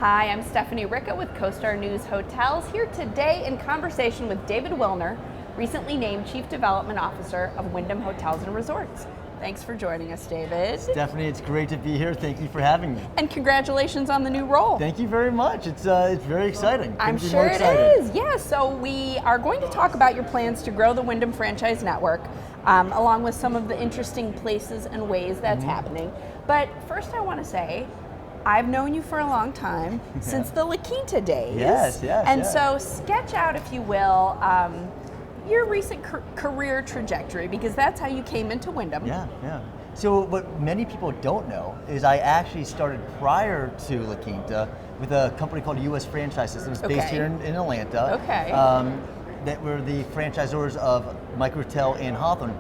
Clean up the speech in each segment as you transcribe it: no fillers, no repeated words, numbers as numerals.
Hi, I'm Stephanie Ricca with CoStar News Hotels, here today in conversation with David Wilner, recently named Chief Development Officer of Wyndham Hotels and Resorts. Thanks for joining us, David. Stephanie, it's great to be here. Thank you for having me. And congratulations on the new role. Thank you very much. It's very exciting. I'm sure it is. Yeah, so we are going to talk about your plans to grow the Wyndham franchise network, along with some of the interesting places and ways that's happening. But first I want to say, I've known you for a long time, since the La Quinta days. Yes. And so sketch out, if you will, your recent career trajectory, because that's how you came into Wyndham. Yeah. So what many people don't know is I actually started prior to La Quinta with a company called U.S. Franchise Systems based here in Atlanta. Okay. That were the franchisors of Microtel and Hawthorne,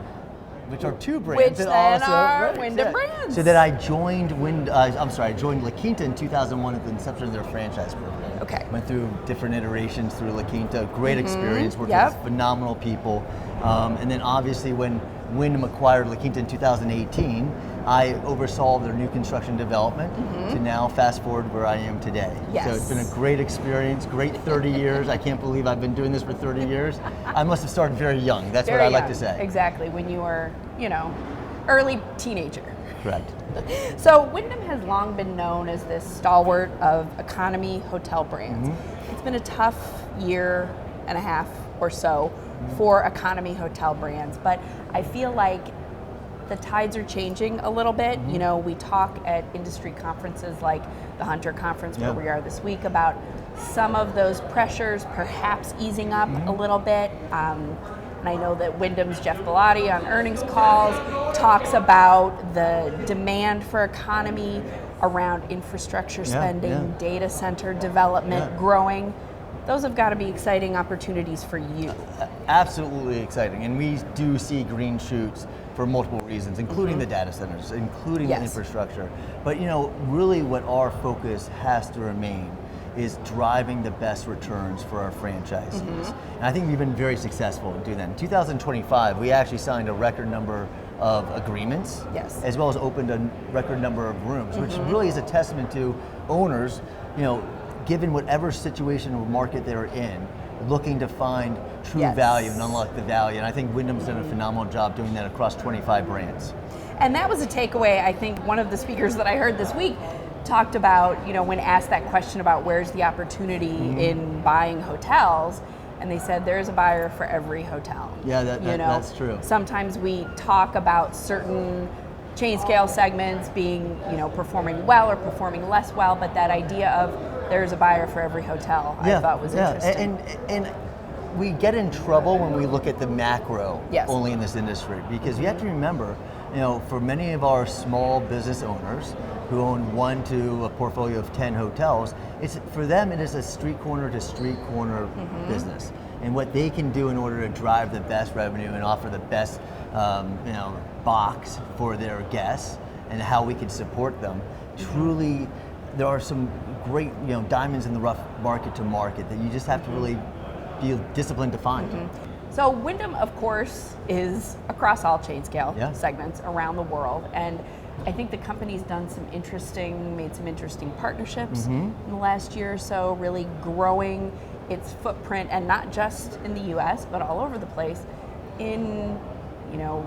which are two brands. Which then are Wyndham brands. So then I joined I joined La Quinta in 2001 at the inception of their franchise program. Okay. Went through different iterations through La Quinta. Great experience, worked with phenomenal people. And then obviously when Wyndham acquired La Quinta in 2018, I oversaw their new construction development to now fast forward where I am today. Yes. So it's been a great experience, great 30 years. I can't believe I've been doing this for 30 years. I must have started very young. That's what I like to say. Exactly, when you were, early teenager. Correct. So Wyndham has long been known as this stalwart of economy hotel brands. It's been a tough year and a half or so for economy hotel brands, but I feel like the tides are changing a little bit. We talk at industry conferences like the Hunter Conference where we are this week about some of those pressures perhaps easing up a little bit. And I know that Wyndham's Jeff Bellotti on earnings calls talks about the demand for economy around infrastructure spending, data center development growing. Those have got to be exciting opportunities for you. Absolutely exciting, and we do see green shoots for multiple reasons, including the data centers, including the infrastructure. But really what our focus has to remain is driving the best returns for our franchisees. And I think we've been very successful in doing that. In 2025, we actually signed a record number of agreements, as well as opened a record number of rooms, which really is a testament to owners, given whatever situation or market they're in, looking to find true value and unlock the value. And I think Wyndham's done a phenomenal job doing that across 25 brands. And that was a takeaway. I think one of the speakers that I heard this week talked about, when asked that question about where's the opportunity in buying hotels, and they said there's a buyer for every hotel. Yeah, that's true. Sometimes we talk about certain chain scale segments being, performing well or performing less well, but that idea of there's a buyer for every hotel, I thought was interesting. And we get in trouble when we look at the macro only in this industry, because you have to remember, for many of our small business owners who own 1 to a portfolio of 10 hotels, for them it is a street corner to street corner business. And what they can do in order to drive the best revenue and offer the best box for their guests and how we can support them. Truly, there are some great diamonds in the rough market to market that you just have to really be disciplined to find. So Wyndham, of course, is across all chain scale segments around the world, and I think the company's made some interesting partnerships in the last year or so, really growing its footprint, and not just in the US, but all over the place in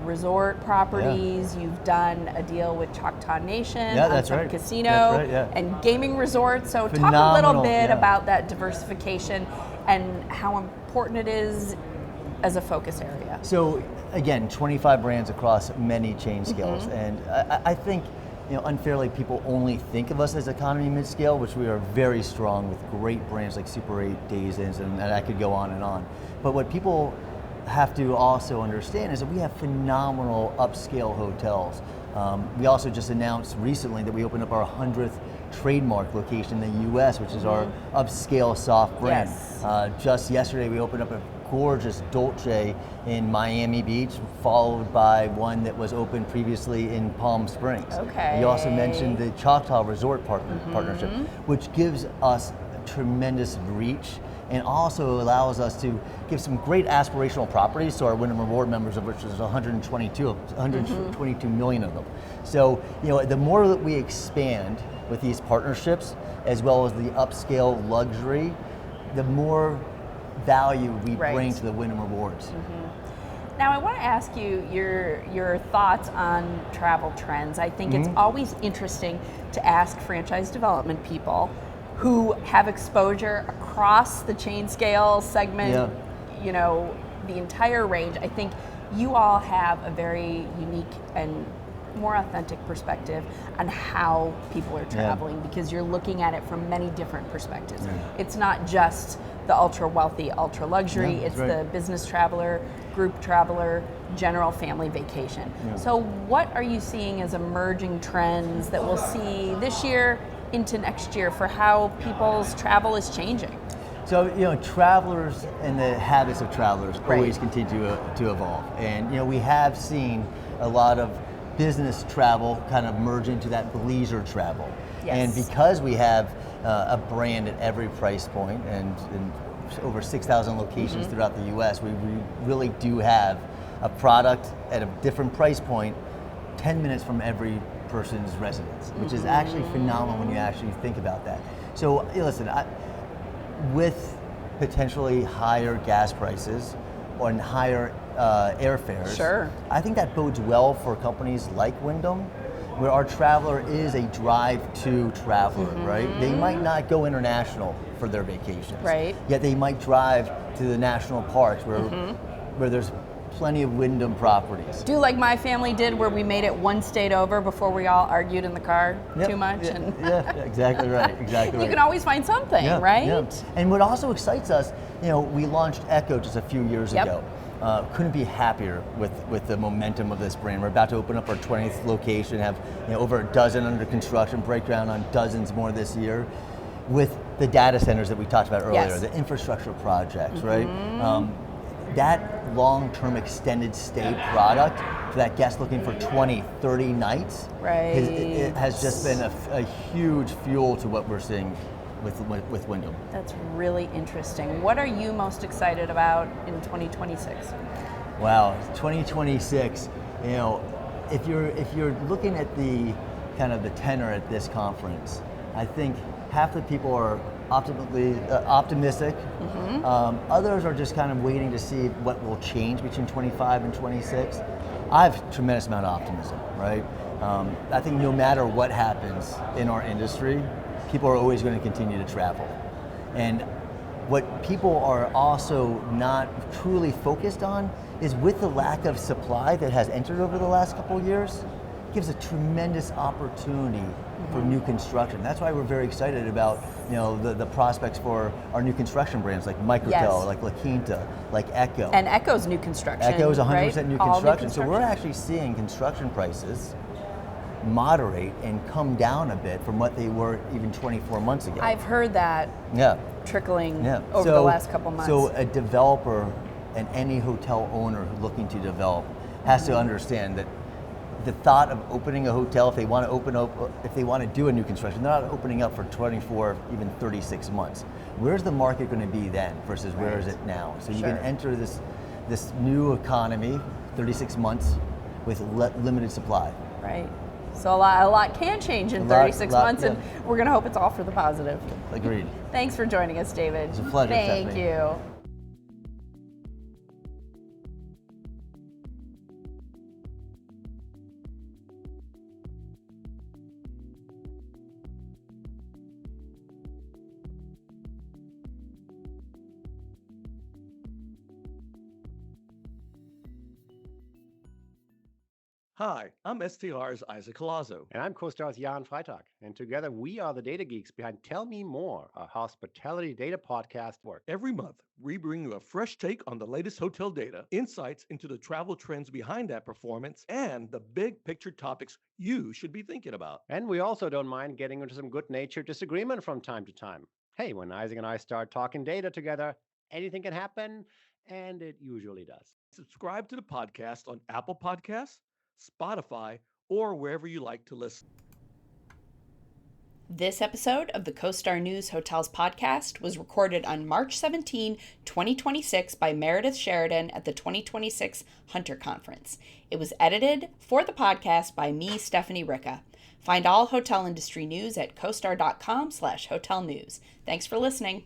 resort properties. You've done a deal with Choctaw Nation on some casino and gaming resorts. So talk a little bit about that diversification and how important it is as a focus area. So again, 25 brands across many chain scales, and I think unfairly people only think of us as economy mid-scale, which we are very strong with great brands like Super 8, Days Inn, and I could go on and on. But what people have to also understand is that we have phenomenal upscale hotels. We also just announced recently that we opened up our 100th trademark location in the US, which is our upscale soft brand. Just yesterday we opened up a gorgeous Dolce in Miami Beach, followed by one that was opened previously in Palm Springs. You also mentioned the Choctaw Resort partnership, which gives us tremendous reach and also allows us to give some great aspirational properties to our Wyndham Reward members, of which there's 122 million of them. So, the more that we expand with these partnerships, as well as the upscale luxury, the more value we bring to the Wyndham Rewards. Now, I want to ask you your thoughts on travel trends. I think it's always interesting to ask franchise development people who have exposure across the chain scale segment, the entire range. I think you all have a very unique and more authentic perspective on how people are traveling because you're looking at it from many different perspectives. It's not just the ultra wealthy, ultra luxury, it's the business traveler, group traveler, general family vacation. So what are you seeing as emerging trends that we'll see this year into next year for how people's travel is changing? So, travelers and the habits of travelers always continue to evolve. And, we have seen a lot of business travel kind of merge into that leisure travel. And because we have a brand at every price point and over 6,000 locations throughout the US, we really do have a product at a different price point 10 minutes from every person's residence, which is actually phenomenal when you actually think about that. So listen, with potentially higher gas prices and higher airfares, I think that bodes well for companies like Wyndham, where our traveler is a drive-to traveler, right? They might not go international for their vacations, yet they might drive to the national parks where there's plenty of Wyndham properties. Do like my family did, where we made it one state over before we all argued in the car too much. Exactly right. You can always find something, right? And what also excites us, we launched Echo just a few years ago. Couldn't be happier with the momentum of this brand. We're about to open up our 20th location, have over a dozen under construction, break ground on dozens more this year, with the data centers that we talked about earlier, the infrastructure projects, right? That long-term extended stay product for that guest looking for 20, 30 nights it has just been a huge fuel to what we're seeing with Wyndham. That's really interesting. What are you most excited about in 2026? Wow, 2026, if you're looking at the kind of the tenor at this conference, I think half the people are optimistic. Others are just kind of waiting to see what will change between 25 and 26. I have a tremendous amount of optimism, right? I think no matter what happens in our industry, people are always going to continue to travel. And what people are also not truly focused on is, with the lack of supply that has entered over the last couple of years, gives a tremendous opportunity for new construction. That's why we're very excited about the prospects for our new construction brands like Microtel, like La Quinta, like Echo. And Echo's new construction. Echo's 100% right? new construction. So we're actually seeing construction prices moderate and come down a bit from what they were even 24 months ago. I've heard that trickling over the last couple months. So a developer and any hotel owner looking to develop has to understand that the thought of opening a hotel, if they want to do a new construction, they're not opening up for 24, even 36 months. Where's the market going to be then versus where is it now? So you can enter this new economy 36 months with limited supply. Right. So a lot can change in 36 months, and we're going to hope it's all for the positive. Agreed. Thanks for joining us, David. It's a pleasure, Thank Stephanie. you. Hi, I'm STR's Isaac Colazo. And I'm CoStar's Jan Freitag. And together we are the data geeks behind Tell Me More, a hospitality data podcast work. Every month, we bring you a fresh take on the latest hotel data, insights into the travel trends behind that performance, and the big picture topics you should be thinking about. And we also don't mind getting into some good-natured disagreement from time to time. Hey, when Isaac and I start talking data together, anything can happen, and it usually does. Subscribe to the podcast on Apple Podcasts, Spotify, or wherever you like to listen. This episode of the CoStar News Hotels podcast was recorded on March 17, 2026 by Meredith Sheridan at the 2026 Hunter Conference. It was edited for the podcast by me, Stephanie Ricca. Find all hotel industry news at costar.com/hotel news. Thanks for listening.